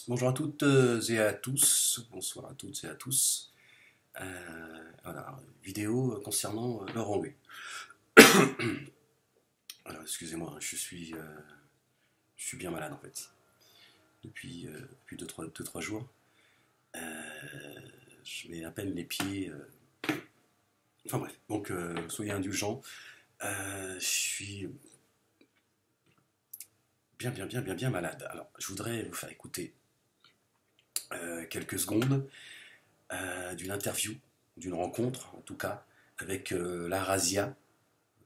Bonjour à toutes et à tous, bonsoir à toutes et à tous. Voilà, vidéo concernant Laurent Louis. Alors, excusez-moi, je suis bien malade en fait. Depuis 2-3 jours. Je mets à peine les pieds. Enfin bref, donc soyez indulgents. Je suis bien malade. Alors, je voudrais vous faire écouter quelques secondes d'une interview, d'une rencontre en tout cas, avec la Razia,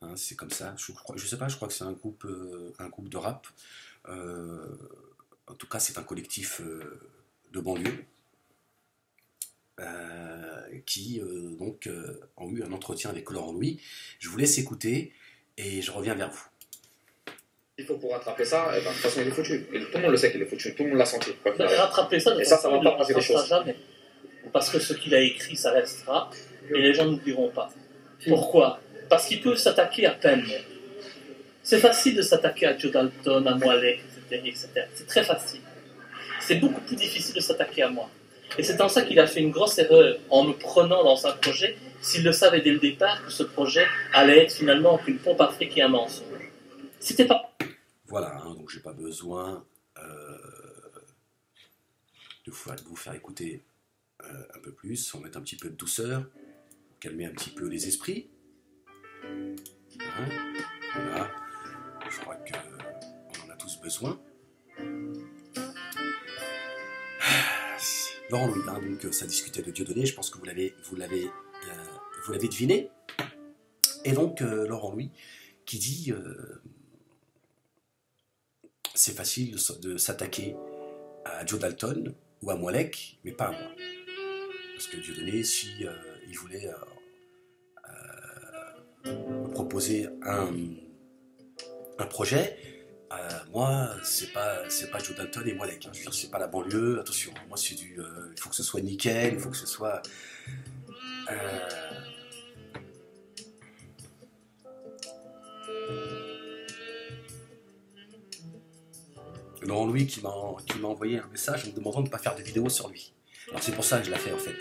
hein, c'est comme ça, je sais pas, je crois que c'est un groupe de rap, en tout cas c'est un collectif de banlieue, qui ont eu un entretien avec Laurent Louis. Je vous laisse écouter et je reviens vers vous. Il faut pour rattraper ça, et ben, de toute façon il est foutu. Et tout le monde le sait qu'il est foutu, tout le monde l'a senti. Rattraper ça, et ça va pas changer les choses. Jamais. Parce que ce qu'il a écrit, ça restera, et les gens n'oublieront pas. Pourquoi? Parce qu'il peut s'attaquer à peine. C'est facile de s'attaquer à Joe Dalton, à Moalek, etc. C'est très facile. C'est beaucoup plus difficile de s'attaquer à moi. Et c'est en ça qu'il a fait une grosse erreur en me prenant dans un projet, s'il le savait dès le départ que ce projet allait être finalement qu'une pompe à fric et un mensonge. C'était pas... Voilà, hein, donc j'ai pas besoin de vous faire écouter un peu plus, on va mettre un petit peu de douceur, calmer un petit peu les esprits. Hein, voilà, je crois qu'on en a tous besoin. Laurent Louis, hein, donc ça discutait de Dieudonné, je pense que vous l'avez deviné. Et donc Laurent Louis qui dit c'est facile de s'attaquer à Joe Dalton ou à Moalek, mais pas à moi. Parce que Dieudonné, si il voulait me proposer un projet, moi, c'est pas Joe Dalton et Moalek. Hein. Je veux dire, c'est pas la banlieue, attention. Moi, c'est il faut que ce soit nickel, il faut que ce soit... Laurent Louis qui m'a envoyé un message en me demandant de ne pas faire de vidéo sur lui. Alors c'est pour ça que je l'ai fait en fait.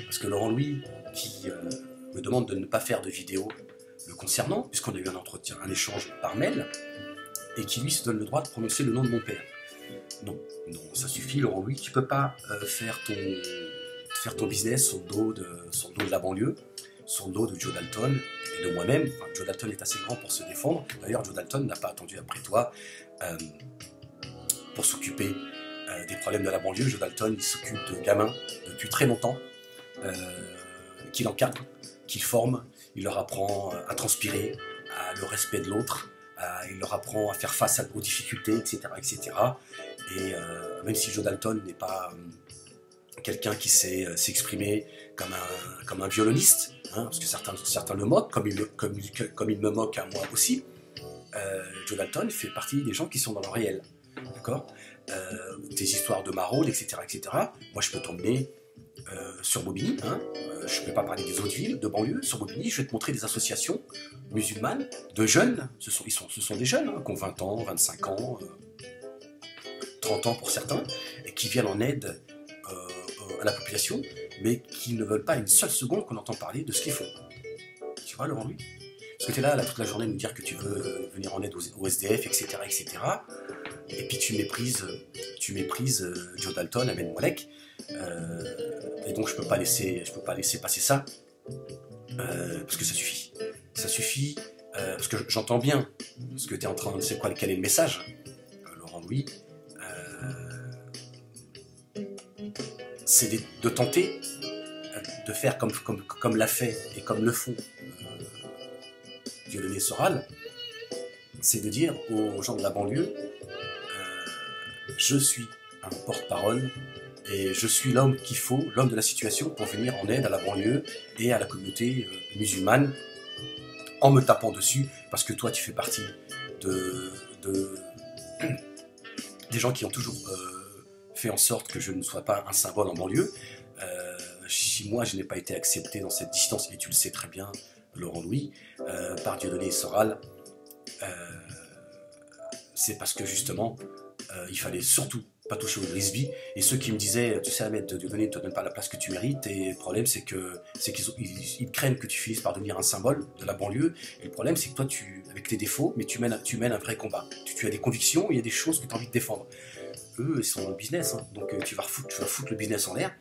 Parce que Laurent Louis qui me demande de ne pas faire de vidéo le concernant, puisqu'on a eu un entretien, un échange par mail, et qui lui se donne le droit de prononcer le nom de mon père. Non, ça suffit Laurent Louis, tu peux pas faire ton business sur le dos de la banlieue, sur le dos de Joe Dalton et de moi-même. Enfin, Joe Dalton est assez grand pour se défendre. D'ailleurs, Joe Dalton n'a pas attendu après toi pour s'occuper des problèmes de la banlieue. Joe Dalton, il s'occupe de gamins depuis très longtemps, qu'il encadre, qu'il forme, il leur apprend à transpirer, à le respect de l'autre, il leur apprend à faire face aux difficultés, etc. etc. Et même si Joe Dalton n'est pas quelqu'un qui sait s'exprimer comme un violoniste, hein, parce que certains le moquent, comme il me moque à moi aussi, Joe Dalton fait partie des gens qui sont dans le réel. D'accord, des histoires de maraude, etc., etc. Moi, je peux t'emmener sur Bobigny. Hein, je ne peux pas parler des autres villes de banlieue. Sur Bobigny, je vais te montrer des associations musulmanes de jeunes. Ce sont des jeunes hein, qui ont 20 ans, 25 ans, 30 ans pour certains, et qui viennent en aide à la population, mais qui ne veulent pas une seule seconde qu'on entend parler de ce qu'ils font. Tu vois, Laurent Louis? Parce que tu es là toute la journée nous dire que tu veux venir en aide aux SDF, etc., etc. Et puis tu méprises Joe Dalton, Ahmed Moalek, et donc je peux pas laisser passer ça, parce que ça suffit, parce que j'entends bien ce que tu es en train de... quel est le message, Laurent Louis, c'est de tenter de faire comme l'a fait et comme le font Dieudonné Soral, c'est de dire aux gens de la banlieue, je suis un porte-parole et je suis l'homme qu'il faut, l'homme de la situation pour venir en aide à la banlieue et à la communauté musulmane en me tapant dessus parce que toi tu fais partie des gens qui ont toujours fait en sorte que je ne sois pas un symbole en banlieue. Si moi je n'ai pas été accepté dans cette distance, et tu le sais très bien Laurent Louis, par Dieudonné Soral, c'est parce que justement il fallait surtout pas touché au Risby. Et ceux qui me disaient, tu sais, Ahmed, Dieudonné ne te donne pas la place que tu mérites. Et le problème, c'est qu'ils craignent que tu finisses par devenir un symbole de la banlieue. Et le problème, c'est que toi, avec tes défauts, mais tu mènes un vrai combat. Tu as des convictions, il y a des choses que tu as envie de défendre. Eux, ils sont dans le business, hein. Donc tu vas foutre le business en l'air.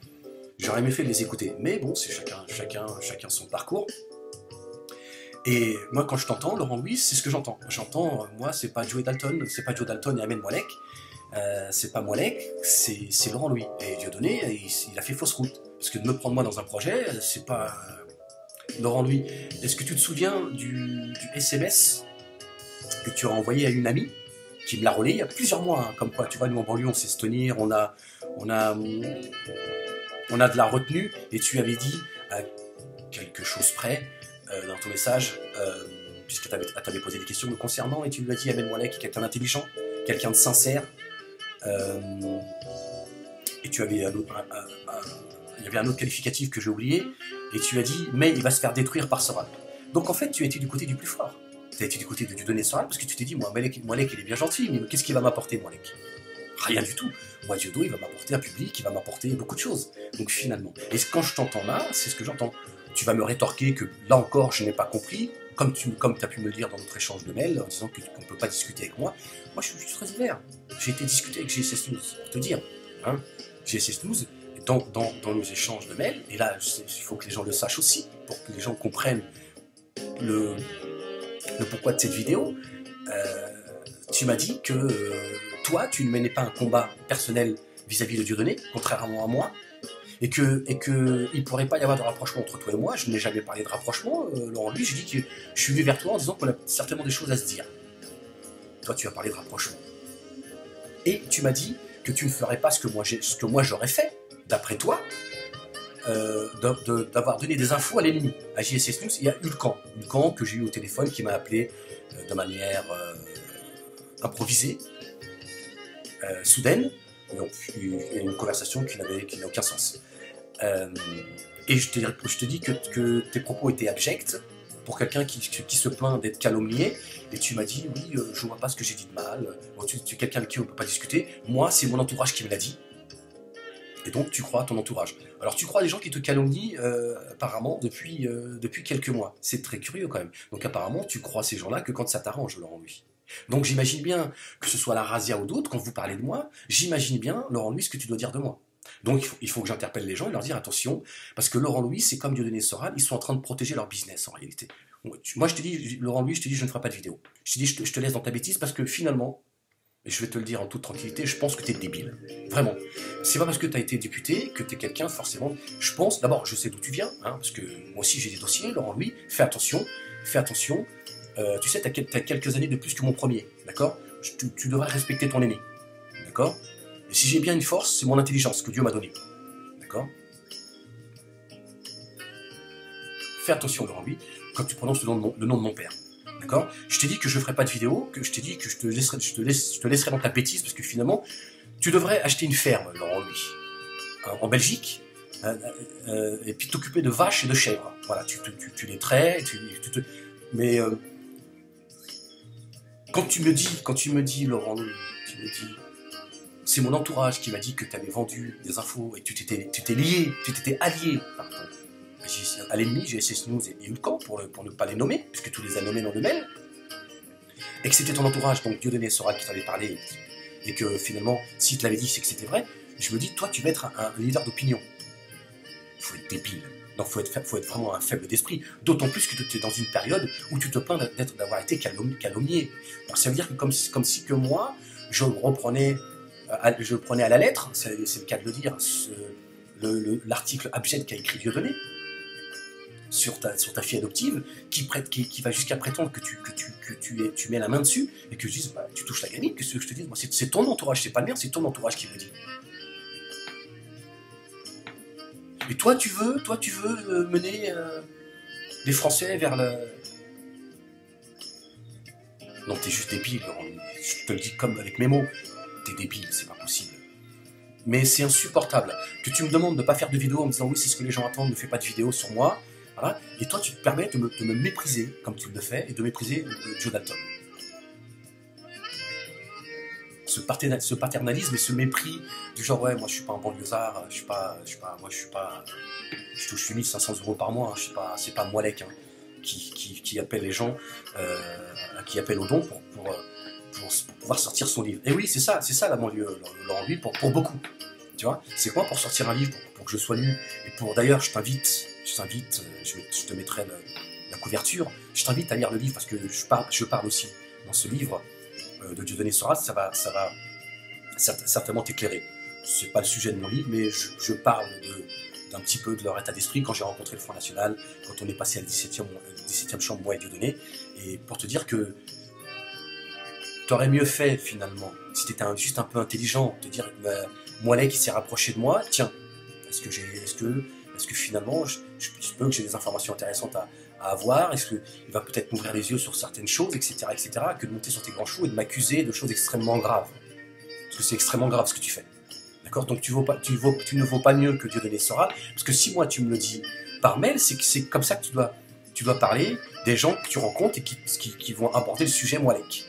J'aurais aimé fait de les écouter. Mais bon, c'est chacun son parcours. Et moi, quand je t'entends, Laurent Louis, c'est ce que j'entends. J'entends, moi, c'est pas Joe Dalton et Ahmed Moalek. C'est pas Moalek, c'est Laurent Louis. Et Dieudonné, il a fait fausse route. Parce que de me prendre moi dans un projet, c'est pas Laurent Louis. Est-ce que tu te souviens du SMS que tu as envoyé à une amie qui me l'a relayé il y a plusieurs mois, hein, comme quoi, tu vois, nous en banlieue, on sait se tenir, on a de la retenue, et tu avais dit à quelque chose près dans ton message, puisque tu avais posé des questions me concernant, et tu lui as dit Ahmed Moalek, quelqu'un d'intelligent, quelqu'un de sincère, et tu avais il y avait un autre qualificatif que j'ai oublié, et tu as dit mais il va se faire détruire par Soral. Donc en fait tu as été du côté du plus fort, tu as été du côté de Dieudonné Soral, parce que tu t'es dit moi Moalek il est bien gentil, mais qu'est-ce qu'il va m'apporter Moalek? Rien du tout. Moi Dieudonné il va m'apporter un public, il va m'apporter beaucoup de choses. Donc finalement, et quand je t'entends là, c'est ce que j'entends. Tu vas me rétorquer que là encore je n'ai pas compris, comme tu as pu me le dire dans notre échange de mails, en disant qu'on ne peut pas discuter avec moi. Moi je suis très ouvert. J'ai été discuter avec GSS News, pour te dire. Hein, GSS News, dans nos échanges de mails, et là il faut que les gens le sachent aussi, pour que les gens comprennent le pourquoi de cette vidéo, tu m'as dit que toi tu ne menais pas un combat personnel vis-à-vis de Dieudonné, contrairement à moi, et que il pourrait pas y avoir de rapprochement entre toi et moi. Je n'ai jamais parlé de rapprochement, Laurent Louis. Je dis que je suis venu vers toi en disant qu'on a certainement des choses à se dire. Toi, tu as parlé de rapprochement. Et tu m'as dit que tu ne ferais pas ce que moi j'aurais fait, d'après toi, d'avoir donné des infos à l'ennemi. À JSS News, il y a Hulcan que j'ai eu au téléphone, qui m'a appelé de manière improvisée, soudaine, et une conversation qui n'a aucun sens. Et je te dis que tes propos étaient abjects pour quelqu'un qui se plaint d'être calomnié, et tu m'as dit oui, je vois pas ce que j'ai dit de mal. Bon, tu es quelqu'un avec qui on ne peut pas discuter. Moi, c'est mon entourage qui me l'a dit, et donc tu crois à ton entourage. Alors tu crois à des gens qui te calomnient apparemment depuis quelques mois. C'est très curieux quand même. Donc apparemment tu crois à ces gens-là que quand ça t'arrange, Laurent Louis. Donc j'imagine bien, que ce soit la Razia ou d'autres, quand vous parlez de moi, j'imagine bien, Laurent Louis, ce que tu dois dire de moi. Donc il faut que j'interpelle les gens et leur dire attention, parce que Laurent Louis, c'est comme Dieudonné Soral, ils sont en train de protéger leur business en réalité. Moi je te dis, Laurent Louis, je te dis je ne ferai pas de vidéo. Je te dis je te laisse dans ta bêtise, parce que finalement, et je vais te le dire en toute tranquillité, je pense que tu es débile. Vraiment. C'est pas parce que tu as été député que tu es quelqu'un forcément. Je pense, d'abord, je sais d'où tu viens, hein, parce que moi aussi j'ai des dossiers, Laurent Louis, fais attention. Tu sais, tu as quelques années de plus que mon premier, d'accord? Tu devrais respecter ton aîné, d'accord? Et si j'ai bien une force, c'est mon intelligence que Dieu m'a donnée, d'accord? Fais attention, Laurent Louis, quand tu prononces le nom de mon père. D'accord? Je t'ai dit que je ne ferai pas de vidéo, que je t'ai dit que je te laisserai dans ta bêtise, parce que finalement, tu devrais acheter une ferme, Laurent Louis, en Belgique, et puis t'occuper de vaches et de chèvres. Voilà, tu les traites, mais quand tu me dis, Laurent Louis, tu me dis, c'est mon entourage qui m'a dit que tu avais vendu des infos et que tu t'étais allié, pardon, à l'ennemi, GSS News et Hulcan, pour ne pas les nommer, puisque tu les as nommés dans le mail, et que c'était ton entourage, donc Dieudonné Soral qui t'avait parlé, et que finalement, s'il te l'avait dit, c'est que c'était vrai. Je me dis, toi, tu vas être un leader d'opinion. Il faut être débile. Donc, il faut être vraiment un faible d'esprit. D'autant plus que tu es dans une période où tu te plains d'avoir été calomnié. Alors, ça veut dire que comme si que moi, je prenais à la lettre, c'est le cas de le dire, l'article abject qu'a écrit Dieudonné sur ta fille adoptive, qui va jusqu'à prétendre que tu mets la main dessus, et que je dise, bah, tu touches la gamine, que ce que je te dis, moi, c'est ton entourage, c'est pas le mien, c'est ton entourage qui me dit. Et toi tu veux mener les Français vers le... Non, t'es juste débile, je te le dis comme avec mes mots, t'es débile, c'est pas possible. Mais c'est insupportable que tu me demandes de ne pas faire de vidéo en me disant oui, c'est ce que les gens attendent, ne fais pas de vidéo sur moi. Voilà. Et toi, tu te permets de me mépriser comme tu le fais et de mépriser Joe Dalton. ce paternalisme et ce mépris du genre ouais moi je suis pas un banlieusard, je touche 8500 € par mois, hein, c'est pas Moalek hein, qui appelle les gens, qui appelle au don pour pouvoir sortir son livre. Et oui c'est ça la banlieue, l'envie pour beaucoup. Tu vois, c'est quoi pour sortir un livre, pour que je sois lu, et pour d'ailleurs je te mettrai la couverture, je t'invite à lire le livre parce que je parle aussi dans ce livre de Dieudonné Soral, ça va certainement t'éclairer. C'est pas le sujet de mon livre, mais je parle d'un petit peu de leur état d'esprit quand j'ai rencontré le Front National, quand on est passé à la 17e chambre, moi et Dieudonné, et pour te dire que t'aurais mieux fait finalement, si t'étais juste un peu intelligent, de dire Moalek qui s'est rapproché de moi, tiens, est-ce que finalement je peux que j'ai des informations intéressantes à avoir, est-ce qu'il va peut-être m'ouvrir les yeux sur certaines choses, etc., que de monter sur tes grands choux et de m'accuser de choses extrêmement graves. Parce que c'est extrêmement grave ce que tu fais. D'accord? Donc tu ne vaux pas mieux que Dieudonné Soral, parce que si moi tu me le dis par mail, c'est comme ça que tu dois parler des gens que tu rencontres et qui vont aborder le sujet Moalek.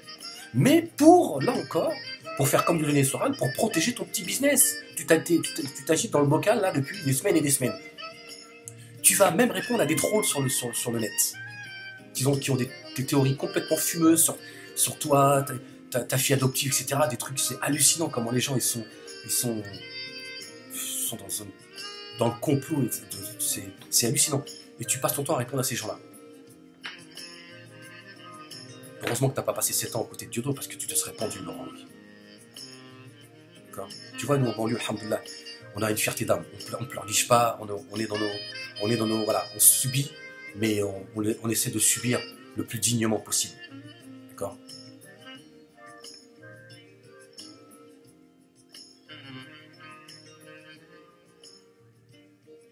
Mais là encore, pour faire comme Dieudonné Soral, pour protéger ton petit business. Tu t'agites dans le bocal là depuis des semaines et des semaines. Tu vas même répondre à des trolls sur le net, qui ont des théories complètement fumeuses sur toi, ta fille adoptive, etc. Des trucs, c'est hallucinant comment les gens ils sont dans le complot, c'est hallucinant. Et tu passes ton temps à répondre à ces gens-là. Heureusement que tu n'as pas passé 7 ans à côté de Diodo parce que tu te serais pendu, Laurent. D'accord ? Tu vois, nous en banlieue, alhamdoulilah, on a une fierté d'âme. On ne pleurniche pas, on est dans nos, voilà, on subit, mais on essaie de subir le plus dignement possible. D'accord ?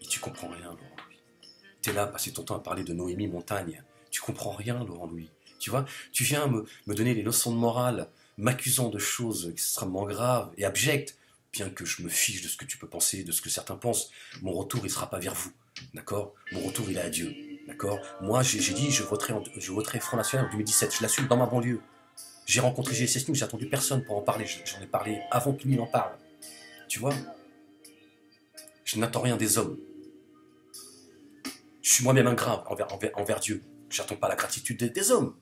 Et tu comprends rien, Laurent Louis. Tu es là à passer ton temps à parler de Noémie Montagne. Tu comprends rien, Laurent Louis. Tu vois, tu viens me donner les leçons de morale, m'accusant de choses extrêmement graves et abjectes, bien que je me fiche de ce que tu peux penser, de ce que certains pensent. Mon retour, il ne sera pas vers vous, d'accord ? Mon retour, il est à Dieu, d'accord ? Moi, j'ai dit, je voterai Front National en 2017, je l'assume dans ma banlieue. J'ai rencontré GSS News, j'ai attendu personne pour en parler, j'en ai parlé avant que lui en parle. Tu vois ? Je n'attends rien des hommes. Je suis moi-même ingrat envers Dieu. Je n'attends pas la gratitude des hommes.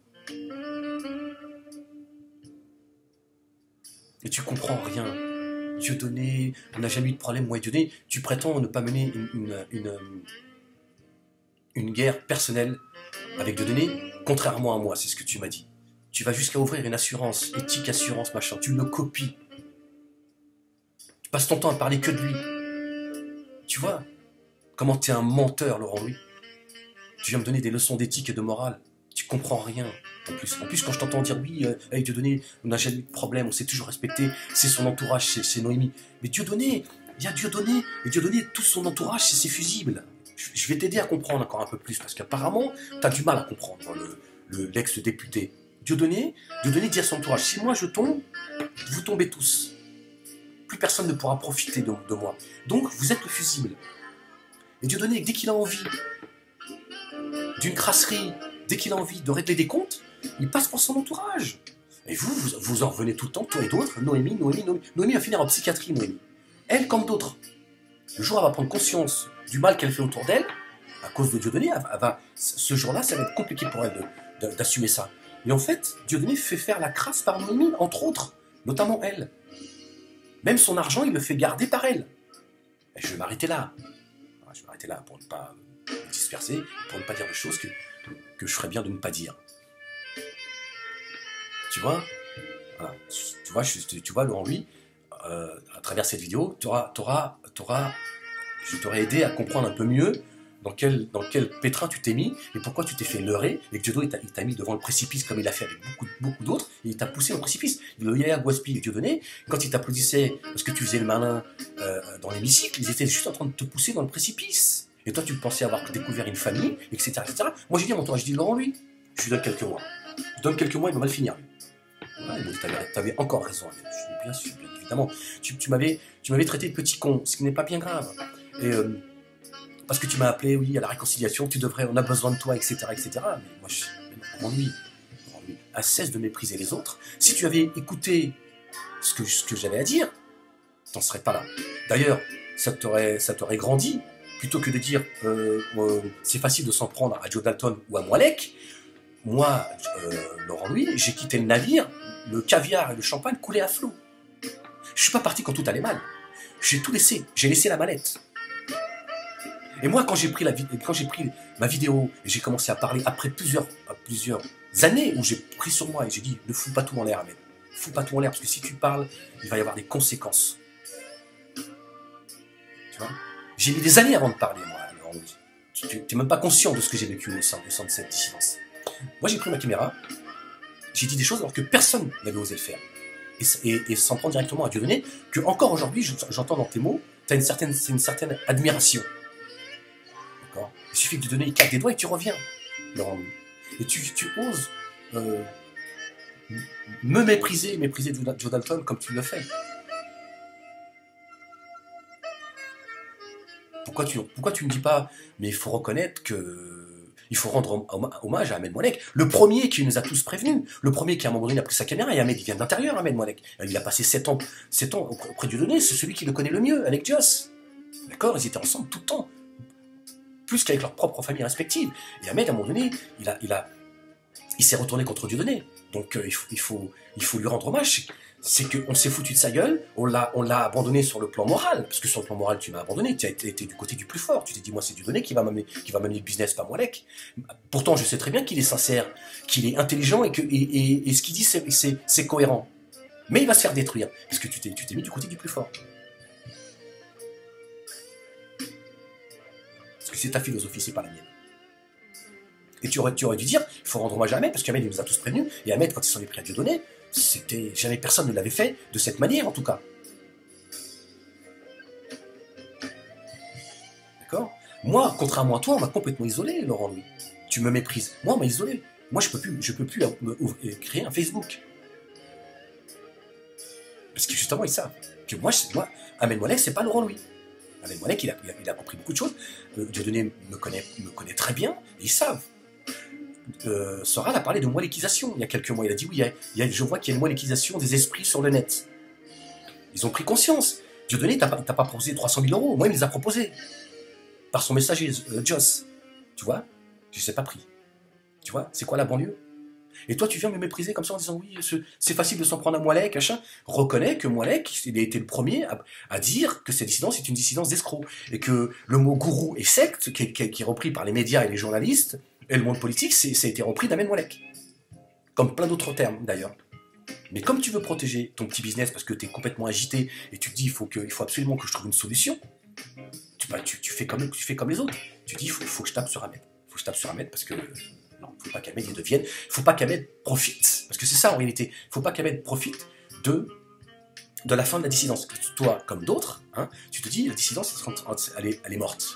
Et tu comprends rien. Dieudonné, on n'a jamais eu de problème, moi et Dieudonné. Tu prétends ne pas mener une guerre personnelle avec Dieudonné, contrairement à moi, c'est ce que tu m'as dit. Tu vas jusqu'à ouvrir une assurance, éthique assurance, machin. Tu le copies. Tu passes ton temps à parler que de lui. Tu vois comment tu es un menteur, Laurent Louis. Tu viens me donner des leçons d'éthique et de morale. Tu comprends rien. En plus, quand je t'entends dire oui, avec Dieudonné, on n'a jamais eu de problème, on s'est toujours respecté, c'est son entourage, c'est Noémie. Mais Dieudonné, il y a Dieudonné, et Dieudonné, tout son entourage, c'est ses fusibles. Je vais t'aider à comprendre encore un peu plus, parce qu'apparemment, tu as du mal à comprendre l'ex-député. Dieudonné dit à son entourage, si moi je tombe, vous tombez tous. Plus personne ne pourra profiter de moi. Donc, vous êtes le fusible. Et Dieudonné, dès qu'il a envie d'une crasserie, dès qu'il a envie de régler des comptes, il passe pour son entourage. Et vous en revenez tout le temps, toi et d'autres. Noémie va finir en psychiatrie, Noémie. Elle, comme d'autres. Le jour où elle va prendre conscience du mal qu'elle fait autour d'elle, à cause de Dieudonné, ce jour-là, ça va être compliqué pour elle d'assumer ça. Et en fait, Dieudonné fait faire la crasse par Noémie, entre autres, notamment elle. Même son argent, il le fait garder par elle. Et je vais m'arrêter là. Je vais m'arrêter là pour ne pas me disperser, pour ne pas dire de choses que je ferais bien de ne pas dire. Tu vois, voilà. Tu vois, Laurent Louis, à travers cette vidéo, je t'aurais aidé à comprendre un peu mieux dans quel pétrin tu t'es mis et pourquoi tu t'es fait leurrer et que Dieudonné il t'a mis devant le précipice comme il a fait avec beaucoup d'autres et il t'a poussé au précipice. Le Yaya Gouaspi et Dieudonné, quand ils t'applaudissaient parce que tu faisais le malin dans l'hémicycle, ils étaient juste en train de te pousser dans le précipice. Et toi, tu pensais avoir découvert une famille, etc. etc. Moi, j'ai dit à mon entourage, Laurent, lui, je lui donne quelques mois. Je donne quelques mois, il va mal finir. Ouais, il m'a dit, t'avais encore raison. Je dis, bien sûr, bien évidemment. Tu m'avais traité de petit con, ce qui n'est pas bien grave. Et parce que tu m'as appelé, oui, à la réconciliation, on a besoin de toi, etc. etc. Mais moi, Laurent Louis, cesse de mépriser les autres. Si tu avais écouté ce que j'avais à dire, t'en serais pas là. D'ailleurs, ça t'aurait grandi, plutôt que de dire c'est facile de s'en prendre à Joe Dalton ou à Moalek. Moi, Laurent Louis, j'ai quitté le navire, le caviar et le champagne coulaient à flot. Je suis pas parti quand tout allait mal. J'ai tout laissé, j'ai laissé la mallette. Et moi, quand j'ai pris ma vidéo et j'ai commencé à parler après plusieurs années où j'ai pris sur moi et j'ai dit ne fous pas tout en l'air, Ahmed. Fous pas tout en l'air parce que si tu parles, il va y avoir des conséquences. Tu vois? J'ai mis des années avant de parler, moi. Tu n'es même pas conscient de ce que j'ai vécu au sein de cette dissidence. Moi, j'ai pris ma caméra, j'ai dit des choses alors que personne n'avait osé le faire. Et s'en prendre directement à Dieudonné, que encore aujourd'hui, j'entends dans tes mots, c'est une certaine admiration. D'accord? Il suffit que Dieudonné claque des doigts et tu reviens, Laurent. Et tu oses me mépriser Joe Dalton comme tu le fais. Pourquoi tu me dis pas, mais il faut reconnaître que il faut rendre hommage à Ahmed Moalek, le premier qui nous a tous prévenus, le premier qui à un moment donné a pris sa caméra, et Ahmed il vient de l'intérieur, Ahmed Moalek. Il a passé 7 ans auprès de Dieudonné, c'est celui qui le connaît le mieux, avec Dios. D'accord? Ils étaient ensemble tout le temps, plus qu'avec leur propre famille respective. Et Ahmed, à un moment donné, il s'est retourné contre Dieudonné. Donc il faut lui rendre hommage. C'est qu'on s'est foutu de sa gueule, on l'a abandonné sur le plan moral, parce que sur le plan moral tu m'as abandonné, tu as été du côté du plus fort, tu t'es dit moi c'est Dieudonné qui va m'amener le business, pas Moalek. Pourtant je sais très bien qu'il est sincère, qu'il est intelligent et ce qu'il dit c'est cohérent. Mais il va se faire détruire, parce que tu t'es mis du côté du plus fort. Parce que c'est ta philosophie, c'est pas la mienne. Et tu aurais dû dire, il faut rendre hommage à Ahmed, parce qu'Ahmed il nous a tous prévenus, et Ahmed quand il s'en est pris à Dieudonné, jamais personne ne l'avait fait de cette manière en tout cas. D'accord? Moi, contrairement à toi, on m'a complètement isolé, Laurent Louis. Tu me méprises. Moi, on m'a isolé. Moi, je peux plus créer un Facebook. Parce que justement, ils savent que moi Ahmed Moalek, c'est pas Laurent Louis. Ahmed Moalek, il a compris beaucoup de choses. Dieudonné me connaît très bien, et ils savent. Soral a parlé de moalékisation il y a quelques mois. Il a dit oui, je vois qu'il y a une moalékisation des esprits sur le net. Ils ont pris conscience. Dieudonné, t'as pas proposé 300 000 euros. Moi, il me les a proposés. Par son messager, Joss. Tu vois? Je ne les ai pas pris. Tu vois? C'est quoi la banlieue? Et toi, tu viens me mépriser comme ça en disant oui, c'est facile de s'en prendre à Moalek, machin. Reconnais que Moalek, il a été le premier à dire que cette dissidence est une dissidence d'escrocs. Et que le mot gourou et secte, qui est repris par les médias et les journalistes, et le monde politique, ça a été repris d'Ahmed Moalek. Comme plein d'autres termes, d'ailleurs. Mais comme tu veux protéger ton petit business parce que tu es complètement agité et tu te dis il faut absolument que je trouve une solution, tu fais comme les autres. Tu dis il faut que je tape sur Ahmed. Il faut que je tape sur Ahmed parce que non, il ne faut pas qu'Ahmed devienne. Il ne faut pas qu'Ahmed profite. Parce que c'est ça en réalité. Il ne faut pas qu'Ahmed profite de la fin de la dissidence. Toi, comme d'autres, hein, tu te dis la dissidence, elle est morte.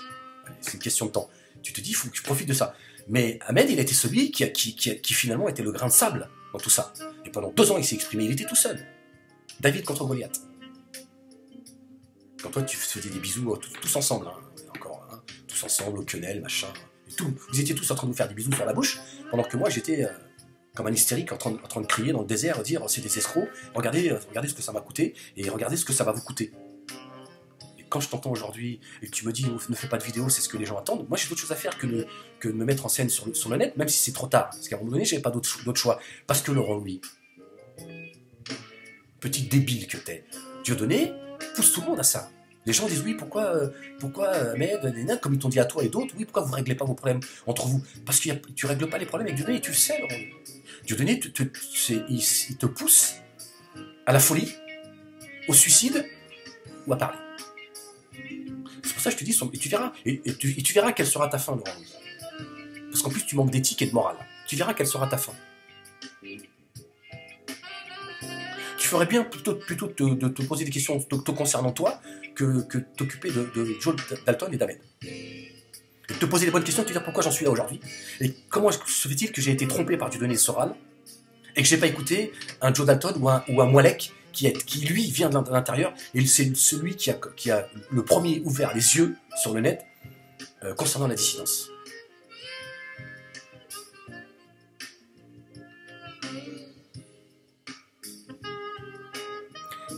C'est une question de temps. Tu te dis il faut que je profite de ça. Mais Ahmed, il a été celui qui finalement était le grain de sable dans tout ça. Et pendant 2 ans, il s'est exprimé, il était tout seul. David contre Goliath. Quand toi, tu faisais des bisous tous ensemble, hein, encore, hein, tous ensemble, au quenelle, machin, et tout. Vous étiez tous en train de vous faire des bisous sur la bouche, pendant que moi, j'étais comme un hystérique en train de crier dans le désert, dire c'est des escrocs, regardez ce que ça m'a coûté, et regardez ce que ça va vous coûter. Quand je t'entends aujourd'hui et que tu me dis ne fais pas de vidéo, c'est ce que les gens attendent, moi j'ai d'autres choses à faire que de me mettre en scène sur le net, même si c'est trop tard. Parce qu'à un moment donné, j'avais pas d'autre choix. Parce que Laurent Louis, petit débile que t'es, Dieudonné pousse tout le monde à ça. Les gens disent oui, pourquoi Ahmed, comme ils t'ont dit à toi et d'autres, oui, pourquoi vous ne réglez pas vos problèmes entre vous? Parce que tu ne règles pas les problèmes avec Dieudonné, et tu le sais, Laurent Louis. Dieudonné, il te pousse à la folie, au suicide ou à parler. C'est pour ça que je te dis, et tu verras quelle sera ta fin, Laurent Louis. Parce qu'en plus, tu manques d'éthique et de morale. Tu verras quelle sera ta fin. Tu ferais bien plutôt de te poser des questions te concernant toi que t'occuper de Joe Dalton et d'Ahmed. Et de te poser les bonnes questions et de te dire pourquoi j'en suis là aujourd'hui. Et comment se fait-il que j'ai été trompé par Dieudonné Soral et que j'ai pas écouté un Joe Dalton ou un Moalek qui lui vient de l'intérieur et c'est celui qui a le premier ouvert les yeux sur le net concernant la dissidence.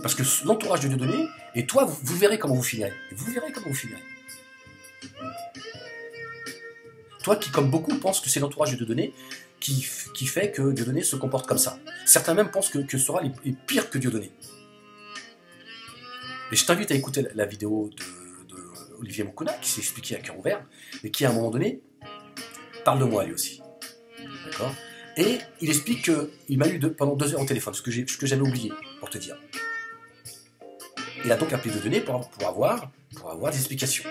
Parce que l'entourage de Dieudonné, et toi, vous verrez comment vous finirez. Vous verrez comment vous finirez. Toi qui, comme beaucoup, pense que c'est l'entourage de Dieudonné qui fait que Dieudonné se comporte comme ça. Certains même pensent que Soral est pire que Dieudonné. Et je t'invite à écouter la vidéo de Olivier Moukouna, qui s'est expliqué à cœur ouvert, et qui, à un moment donné, parle de moi, lui aussi. D'accord? Et il explique qu'il m'a eu pendant 2 heures au téléphone, ce que j'avais oublié, pour te dire. Il a donc appelé Dieudonné pour avoir des explications.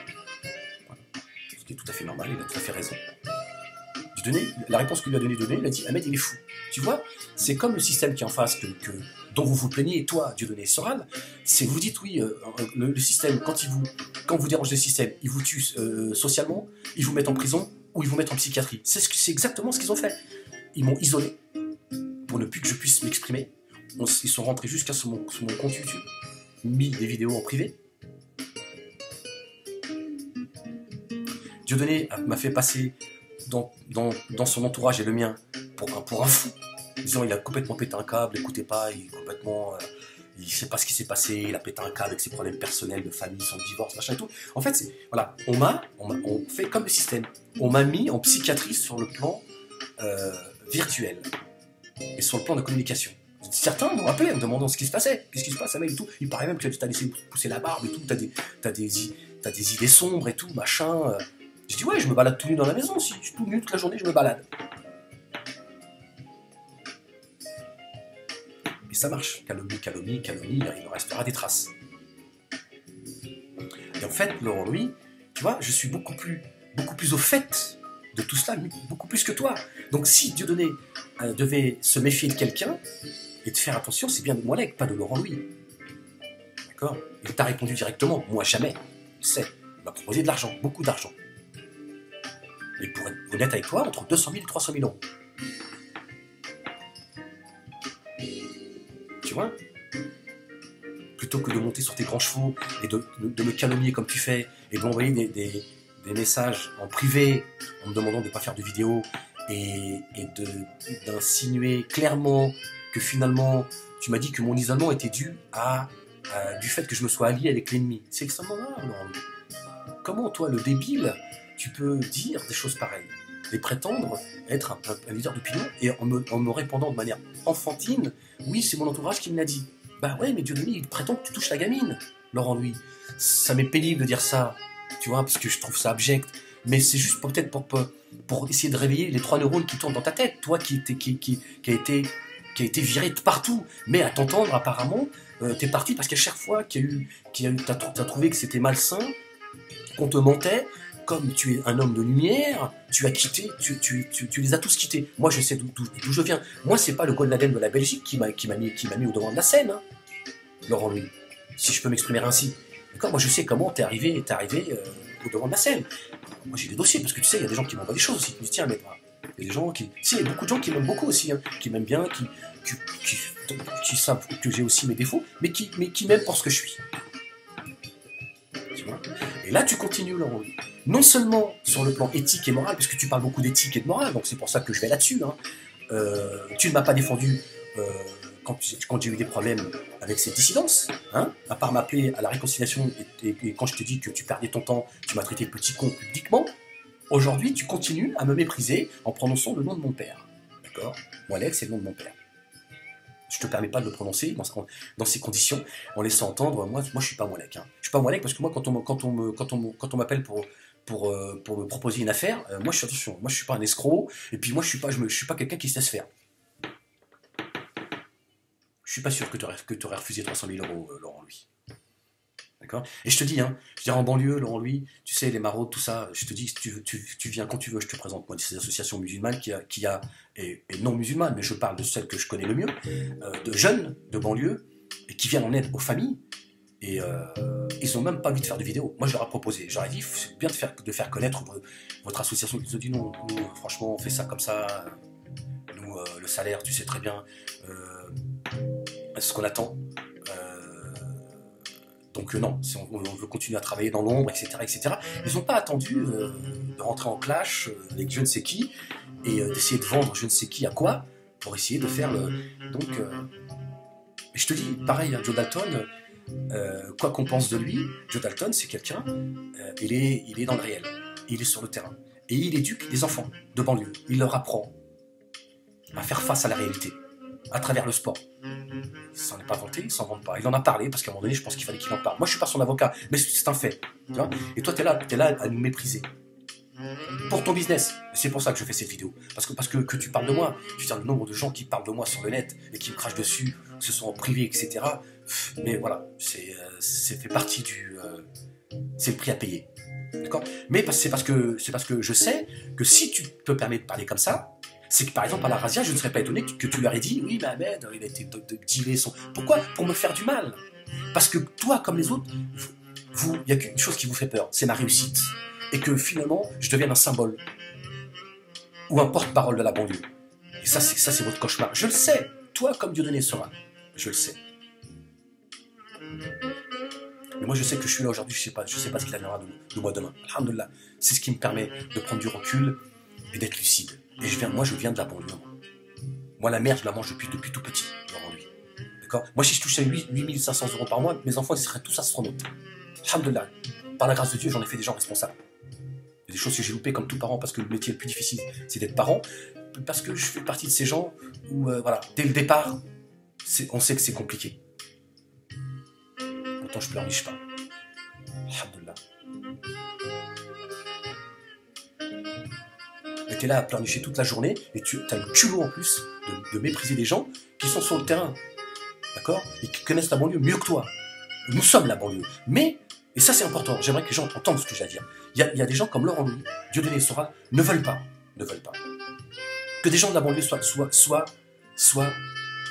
Voilà. Ce qui est tout à fait normal, il a tout à fait raison. Dieudonné, la réponse que lui a donnée Dieudonné, il a dit Ahmed, il est fou. Tu vois, c'est comme le système qui est en face, dont vous vous plaignez, et toi, Dieudonné et Soral, c'est vous dites, oui, le système, quand vous dérangez le système, ils vous tuent socialement, ils vous mettent en prison, ou ils vous mettent en psychiatrie. C'est exactement ce qu'ils ont fait. Ils m'ont isolé, pour ne plus que je puisse m'exprimer. Ils sont rentrés jusqu'à sur mon compte YouTube, mis des vidéos en privé. Dieudonné m'a fait passer dans son entourage et le mien pour un fou. Disons, il a complètement pété un câble, écoutez pas, il sait pas ce qui s'est passé, il a pété un câble avec ses problèmes personnels, de famille, son divorce, machin et tout. En fait, voilà, on fait comme le système. On m'a mis en psychiatrie sur le plan virtuel et sur le plan de communication. Certains m'ont appelé en me demandant ce qui se passait, qu'est-ce qui se passe, et tout. Il paraît même que tu as laissé pousser la barbe et tout, t'as des idées sombres et tout, machin. Je dis ouais, je me balade tout nu dans la maison, si je suis tout nu toute la journée, je me balade. Et ça marche, calomnie, il en restera des traces. Et en fait, Laurent Louis, tu vois, je suis beaucoup plus au fait de tout cela, beaucoup plus que toi. Donc si Dieudonné devait se méfier de quelqu'un et de faire attention, c'est bien de Moualek, pas de Laurent Louis. D'accord? Il t'a répondu directement, moi jamais. Tu sais, il m'a proposé de l'argent, beaucoup d'argent. Mais pour être honnête avec toi, entre 200 000 et 300 000 euros. Tu vois? Plutôt que de monter sur tes grands chevaux et de me calomnier comme tu fais et de m'envoyer des messages en privé en me demandant de ne pas faire de vidéos et d'insinuer clairement que finalement tu m'as dit que mon isolement était dû du fait que je me sois allié avec l'ennemi. C'est extrêmement grave, Laurent. Comment toi, le débile, tu peux dire des choses pareilles et prétendre être un leader d'opinion et en me répondant de manière enfantine, oui, c'est mon entourage qui me l'a dit. Bah ouais, mais Dieudonné, il prétend que tu touches la gamine, Laurent Louis. Ça m'est pénible de dire ça, tu vois, parce que je trouve ça abject. Mais c'est juste peut-être pour essayer de réveiller les 3 neurones qui tournent dans ta tête. Toi qui a été viré de partout. Mais à t'entendre, apparemment, t'es parti parce qu'à chaque fois t'as trouvé que c'était malsain, qu'on te mentait. Comme tu es un homme de lumière, tu as quitté, tu les as tous quittés. Moi, je sais d'où je viens. Moi, c'est pas le Golden de la Belgique qui m'a mis au devant de la scène, hein, Laurent Louis, si je peux m'exprimer ainsi. D'accord, moi, je sais comment t'es arrivé au devant de la scène. Moi, j'ai des dossiers, parce que tu sais, il y a des gens qui m'envoient des choses aussi, qui me disent, tiens, mais il y a des gens qui... Si, il y a beaucoup de gens qui m'aiment beaucoup aussi, hein, qui m'aiment bien, qui savent que j'ai aussi mes défauts, mais qui m'aiment pour ce que je suis. Tu vois ? Et là, tu continues, Laurent Louis. Non seulement sur le plan éthique et moral, parce que tu parles beaucoup d'éthique et de morale, donc c'est pour ça que je vais là-dessus. Hein. Tu ne m'as pas défendu quand j'ai eu des problèmes avec ces dissidences, hein, à part m'appeler à la réconciliation, et quand je te dis que tu perdais ton temps, tu m'as traité de petit con publiquement. Aujourd'hui, tu continues à me mépriser en prononçant le nom de mon père. D'accord? Moualek, c'est le nom de mon père. Je te permets pas de le prononcer dans ces conditions, en laissant entendre, moi je suis pas Moualek. Hein. Je suis pas Moualek parce que moi, quand on m'appelle pour me proposer une affaire, moi je suis pas un escroc, et puis moi je suis pas quelqu'un qui se laisse faire. Je suis pas sûr que tu aurais refusé 300 000 euros, Laurent Louis. D'accord? Et je te dis, hein, je dirais en banlieue, Laurent Louis, tu sais, les maraudes, tout ça, je te dis, tu viens quand tu veux, je te présente moi ces associations musulmanes et non musulmanes, mais je parle de celles que je connais le mieux, de jeunes de banlieue, et qui viennent en aide aux familles, et ils n'ont même pas envie de faire de vidéos. Moi, je leur ai proposé, j'aurais dit, c'est bien de faire connaître votre association. Ils ont dit non, nous, franchement, on fait ça comme ça, nous, le salaire, tu sais très bien, c'est ce qu'on attend. Donc non, si on veut continuer à travailler dans l'ombre, etc., etc. Ils n'ont pas attendu de rentrer en clash avec je ne sais qui et d'essayer de vendre je ne sais qui à quoi pour essayer de faire le... Donc Et je te dis, pareil, hein, Joe Dalton, quoi qu'on pense de lui, Joe Dalton, c'est quelqu'un, il est dans le réel, il est sur le terrain. Et il éduque des enfants de banlieue. Il leur apprend à faire face à la réalité, à travers le sport. Il s'en est pas vanté, il s'en vante pas. Il en a parlé, parce qu'à un moment donné, je pense qu'il fallait qu'il en parle. Moi, je suis pas son avocat, mais c'est un fait. Tu vois, et toi, tu es là à nous mépriser. Pour ton business. C'est pour ça que je fais cette vidéo. Parce que tu parles de moi. Je veux dire, le nombre de gens qui parlent de moi sur le net et qui me crachent dessus, que ce soit en privé, etc. Mais voilà, c'est fait partie du... c'est le prix à payer. D'accord? Mais c'est parce que je sais que si tu te permets de parler comme ça, c'est que par exemple à la Razia, je ne serais pas étonné que tu leur aies dit oui, mais Ahmed, il a été dealé son. Pourquoi? Pour me faire du mal. Parce que toi, comme les autres, il n'y a qu'une chose qui vous fait peur, c'est ma réussite. Et que finalement, je devienne un symbole ou un porte-parole de la banlieue. Et ça, c'est votre cauchemar. Je le sais. Toi, comme Dieudonné Sera, je le sais. Mais moi, je sais que je suis là aujourd'hui, je sais pas ce qu'il adviendra de moi demain. Alhamdoulilah. C'est ce qui me permet de prendre du recul et d'être lucide. Et moi, je viens de la banlieue. Moi, la merde, je la mange depuis tout petit, Laurent lui. D'accord? Moi, si je touchais 8500 € par mois, mes enfants, ils seraient tous astronautes. Alhamdoulilah. Par la grâce de Dieu, j'en ai fait des gens responsables. Il y a des choses que j'ai loupées comme tout parent, parce que le métier le plus difficile, c'est d'être parent. Parce que je fais partie de ces gens où, voilà, dès le départ, on sait que c'est compliqué. Pourtant, je pleurniche pas. Alhamdoulilah. Et t'es là à pleurnicher toute la journée, et tu as le culot en plus de mépriser des gens qui sont sur le terrain. D'accord? Et qui connaissent la banlieue mieux que toi. Nous sommes la banlieue. Mais, et ça c'est important, j'aimerais que les gens entendent ce que j'ai à dire. Il y a des gens comme Laurent Louis, Dieudonné Sora, ne veulent pas. Que des gens de la banlieue soient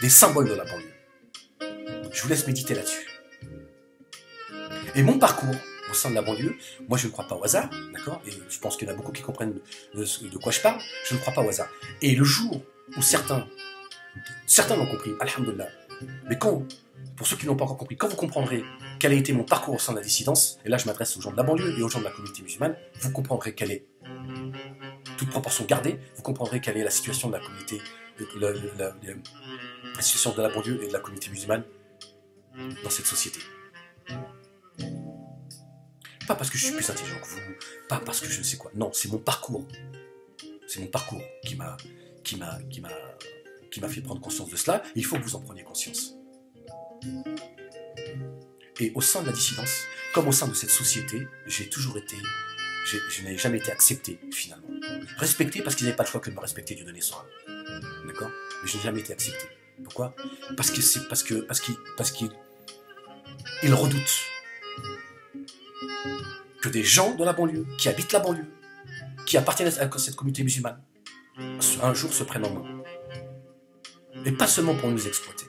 des symboles de la banlieue. Je vous laisse méditer là-dessus. Et mon parcours au sein de la banlieue, moi je ne crois pas au hasard, d'accord? Et je pense qu'il y en a beaucoup qui comprennent de quoi je parle, je ne crois pas au hasard. Et le jour où certains l'ont compris, alhamdoulilah, mais pour ceux qui n'ont pas encore compris, quand vous comprendrez quel a été mon parcours au sein de la dissidence, et là je m'adresse aux gens de la banlieue et aux gens de la communauté musulmane, vous comprendrez quelle est, toute proportion gardée, vous comprendrez quelle est la situation de la communauté, la situation de la banlieue et de la communauté musulmane dans cette société. Pas parce que je suis plus intelligent que vous, pas parce que je ne sais quoi. Non, c'est mon parcours. C'est mon parcours qui m'a fait prendre conscience de cela. Et il faut que vous en preniez conscience. Et au sein de la dissidence, comme au sein de cette société, j'ai toujours été, je n'ai jamais été accepté finalement. Respecté parce qu'ils n'avaient pas le choix que de me respecter, Dieudonné Sora. D'accord? Mais je n'ai jamais été accepté. Pourquoi? Parce qu'ils redoutent que des gens de la banlieue, qui habitent la banlieue, qui appartiennent à cette communauté musulmane, un jour se prennent en main. Et pas seulement pour nous exploiter.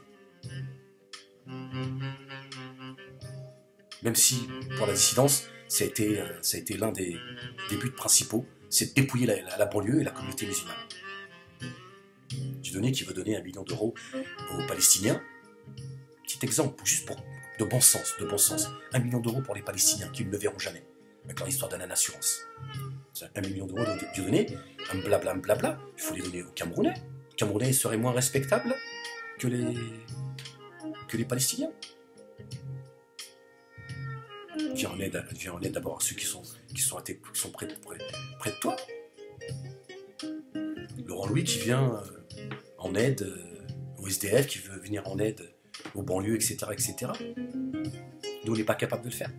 Même si, pour la dissidence, ça a été l'un des buts principaux, c'est de dépouiller la banlieue et la communauté musulmane. Dieudonné qui veut donner 1 million d'euros aux Palestiniens. Petit exemple, juste de bon sens. 1 million d'euros pour les Palestiniens qui ne le verront jamais. Avec leur histoire d'Anan Assurance. 1 million d'euros de Dieudonné, un blabla, il faut les donner aux Camerounais. Les Camerounais seraient moins respectables que les Palestiniens. Viens en aide d'abord à ceux qui sont près de toi. Laurent Louis qui vient en aide aux SDF, qui veut venir en aide aux banlieues, etc. Nous, on n'est pas capable de le faire.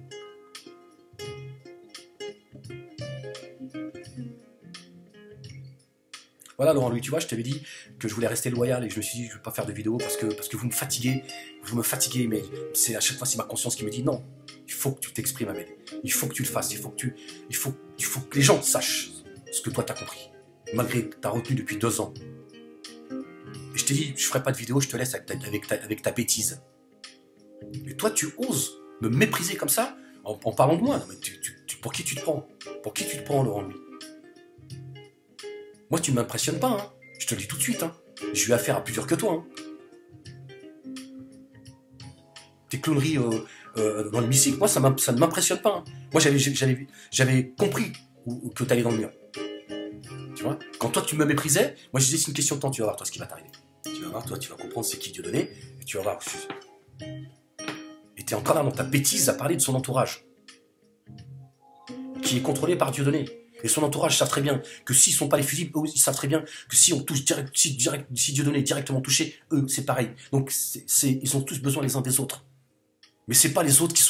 Voilà, Laurent Louis, tu vois, je t'avais dit que je voulais rester loyal et je me suis dit, je ne vais pas faire de vidéo parce que vous me fatiguez, mais à chaque fois, c'est ma conscience qui me dit non, il faut que tu t'exprimes, Ahmed. Il faut que tu le fasses, il faut que les gens sachent ce que toi t'as compris, malgré que t'as retenu depuis 2 ans. Et je t'ai dit, je ferai pas de vidéo, je te laisse avec ta bêtise. Et toi, tu oses me mépriser comme ça en parlant de moi. Non, mais pour qui tu te prends? Pour qui tu te prends, Laurent Louis? Moi, tu ne m'impressionnes pas, hein. Je te le dis tout de suite. Hein. J'ai eu affaire à plus dur que toi. Hein. Tes clowneries dans l'hémicycle, moi, ça ne m'impressionne pas. Hein. Moi, j'avais compris que tu allais dans le mur. Tu vois? Quand toi, tu me méprisais, moi, je disais, c'est une question de temps, tu vas voir, toi, ce qui va t'arriver. Tu vas voir, toi, tu vas comprendre c'est qui Dieudonné, et tu vas voir, Et tu es en train, dans ta bêtise, à parler de son entourage, qui est contrôlé par Dieudonné. Et son entourage savent très bien que s'ils ne sont pas les fusibles, eux, ils savent très bien que si on touche si Dieudonné est directement touché, eux, c'est pareil. Donc, ils ont tous besoin les uns des autres. Mais c'est pas les autres qui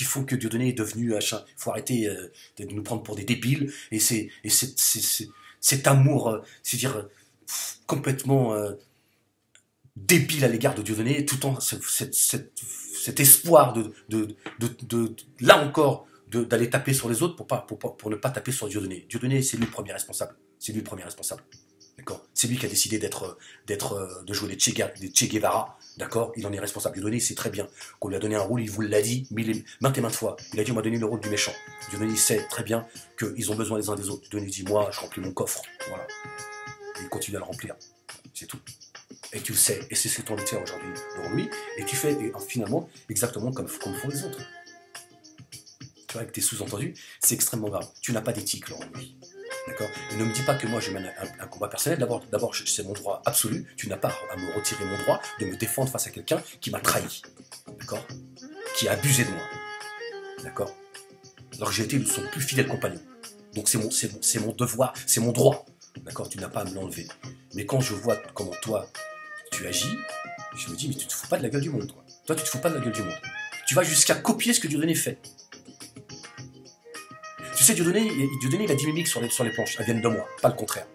font que Dieudonné est devenu achat. Il faut arrêter de nous prendre pour des débiles. Et cet amour, c'est-à-dire complètement débile à l'égard de Dieudonné, tout en cet espoir là encore, d'aller taper sur les autres pour ne pas taper sur Dieudonné. Dieudonné, c'est lui le premier responsable. C'est lui le premier responsable. D'accord. C'est lui qui a décidé de jouer les Che Guevara. D'accord. Il en est responsable. Dieudonné, c'est très bien qu'on lui a donné un rôle. Il vous l'a dit maintes et maintes fois. Il a dit on m'a donné le rôle du méchant. Dieudonné sait très bien qu'ils ont besoin les uns des autres. Dieudonné dit moi, je remplis mon coffre. Voilà. Et il continue à le remplir. C'est tout. Et tu le sais. Et c'est ce que tu as envie de faire aujourd'hui devant lui. Et tu fais finalement exactement comme font les autres. Tu vois, avec tes sous-entendus, c'est extrêmement grave. Tu n'as pas d'éthique, Laurent Louis. D'accord. Et ne me dis pas que moi je mène un combat personnel. D'abord, c'est mon droit absolu. Tu n'as pas à me retirer mon droit de me défendre face à quelqu'un qui m'a trahi. D'accord. Qui a abusé de moi. D'accord. Alors que j'ai été son plus fidèle compagnon. Donc c'est mon devoir, c'est mon droit. D'accord. Tu n'as pas à me l'enlever. Mais quand je vois comment toi tu agis, je me dis mais tu te fous pas de la gueule du monde. Toi tu te fous pas de la gueule du monde. Tu vas jusqu'à copier ce que Dieudonné fait. Tu sais, Dieudonné, il a 10 mimiques sur les planches. Elles viennent de moi, pas le contraire.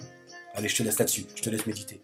Allez, je te laisse là-dessus. Je te laisse méditer.